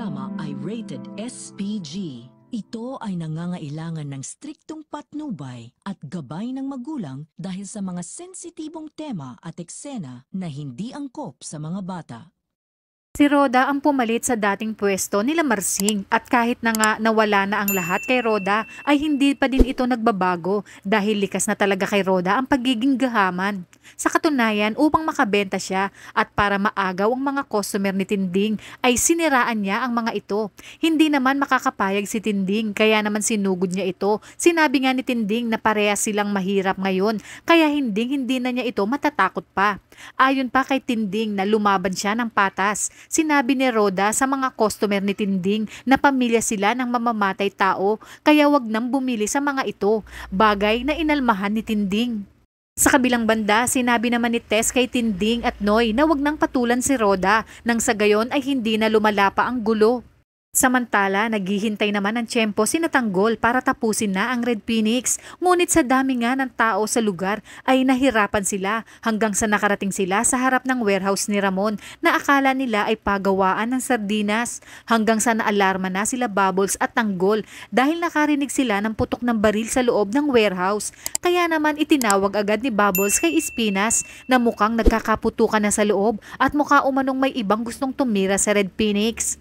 programa ay rated SPG. Ito ay nangangailangan ng striktong patnubay at gabay ng magulang dahil sa mga sensitibong tema at eksena na hindi angkop sa mga bata. Si Roda ang pumalit sa dating pwesto nila Marsing at kahit na nga nawala na ang lahat kay Roda ay hindi pa din ito nagbabago dahil likas na talaga kay Roda ang pagiging gahaman. Sa katunayan, upang makabenta siya at para maagaw ang mga customer ni Tinding ay siniraan niya ang mga ito. Hindi naman makakapayag si Tinding kaya naman sinugod niya ito. Sinabi nga ni Tinding na parehas silang mahirap ngayon kaya hindi na niya ito matatakot pa. Ayon pa kay Tinding na lumaban siya ng patas. Sinabi ni Roda sa mga customer ni Tinding na pamilya sila ng mamamatay tao kaya wag nang bumili sa mga ito, bagay na inalmahan ni Tinding. Sa kabilang banda, sinabi naman ni Tess kay Tinding at Noy na wag nang patulan si Roda nang sa gayon ay hindi na lumala pa ang gulo. Samantala, naghihintay naman ng tiyempo si Natanggol para tapusin na ang Red Phoenix. Ngunit sa dami nga ng tao sa lugar ay nahirapan sila hanggang sa nakarating sila sa harap ng warehouse ni Ramon na akala nila ay pagawaan ng sardinas. Hanggang sa naalarma na sila Bubbles at Tanggol dahil nakarinig sila ng putok ng baril sa loob ng warehouse. Kaya naman itinawag agad ni Bubbles kay Espinas na mukhang nagkakaputukan na sa loob at mukha umanong may ibang gustong tumira sa Red Phoenix.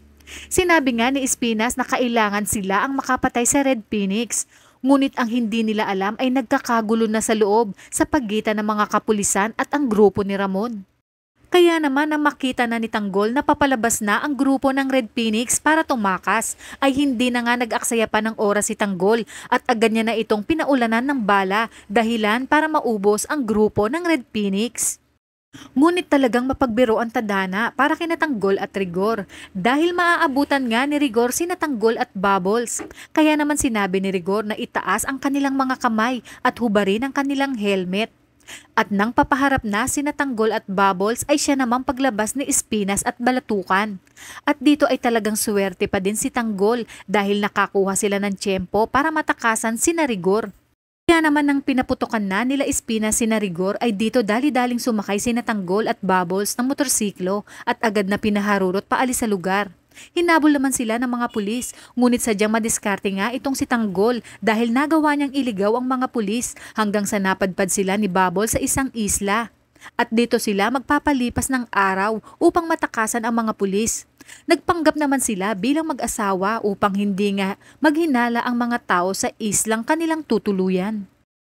Sinabi nga ni Espinas na kailangan sila ang makapatay sa Red Phoenix. Ngunit ang hindi nila alam ay nagkakagulo na sa loob sa pagitan ng mga kapulisan at ang grupo ni Ramon. Kaya naman nang makita na ni Tanggol na papalabas na ang grupo ng Red Phoenix para tumakas, ay hindi na nga nag-aksaya pa ng oras si Tanggol at agad niya na itong pinaulanan ng bala dahilan para maubos ang grupo ng Red Phoenix. Ngunit talagang mapagbiro ang tadhana para kina Tanggol at Rigor dahil maaabutan nga ni Rigor sina Tanggol at Bubbles. Kaya naman sinabi ni Rigor na itaas ang kanilang mga kamay at hubarin ang kanilang helmet. At nang papaharap na sina Tanggol at Bubbles ay siya namang paglabas ni Espinas at Balatukan. At dito ay talagang suwerte pa din si Tanggol dahil nakakuha sila ng tiyempo para matakasan sina Rigor. Kaya naman nang pinaputokan na nila Espinas sina Rigor ay dito dali-daling sumakay sina Tanggol at Bubbles ng motorsiklo at agad na pinaharurot paalis sa lugar. Hinabol naman sila ng mga pulis, ngunit sadyang madiskarte nga itong si Tanggol dahil nagawa niyang iligaw ang mga pulis hanggang sa napadpad sila ni Bubbles sa isang isla. At dito sila magpapalipas ng araw upang matakasan ang mga pulis. Nagpanggap naman sila bilang mag-asawa upang hindi nga maghinala ang mga tao sa islang kanilang tutuluyan.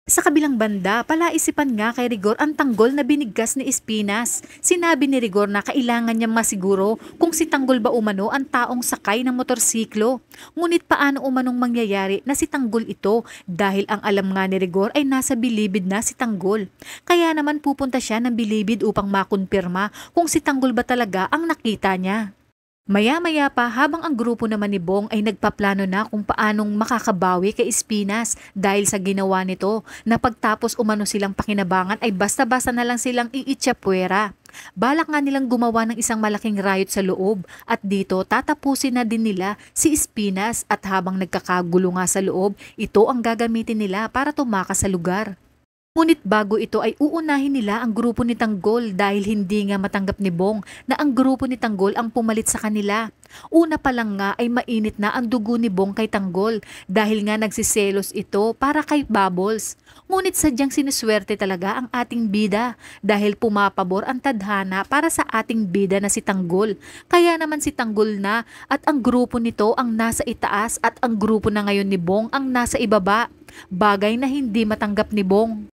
Sa kabilang banda, palaisipan nga kay Rigor ang Tanggol na binigkas ni Espinas. Sinabi ni Rigor na kailangan niyang masiguro kung si Tanggol ba umano ang taong sakay ng motorsiklo. Ngunit paano umanong mangyayari na si Tanggol ito dahil ang alam nga ni Rigor ay nasa Bilibid na si Tanggol. Kaya naman pupunta siya ng Bilibid upang makumpirma kung si Tanggol ba talaga ang nakita niya. Maya-maya pa habang ang grupo naman ni Bong ay nagpaplano na kung paanong makakabawi kay Espinas dahil sa ginawa nito na pagtapos umano silang pakinabangan ay basta-basta na lang silang iitsapuera. Balak nga nilang gumawa ng isang malaking riot sa loob at dito tatapusin na din nila si Espinas at habang nagkakagulo nga sa loob, ito ang gagamitin nila para tumakas sa lugar. Ngunit bago ito ay uunahin nila ang grupo ni Tanggol dahil hindi nga matanggap ni Bong na ang grupo ni Tanggol ang pumalit sa kanila. Una pa lang nga ay mainit na ang dugo ni Bong kay Tanggol dahil nga nagsiselos ito para kay Bubbles. Ngunit sadyang sinuswerte talaga ang ating bida dahil pumapabor ang tadhana para sa ating bida na si Tanggol. Kaya naman si Tanggol na at ang grupo nito ang nasa itaas at ang grupo na ngayon ni Bong ang nasa ibaba. Bagay na hindi matanggap ni Bong.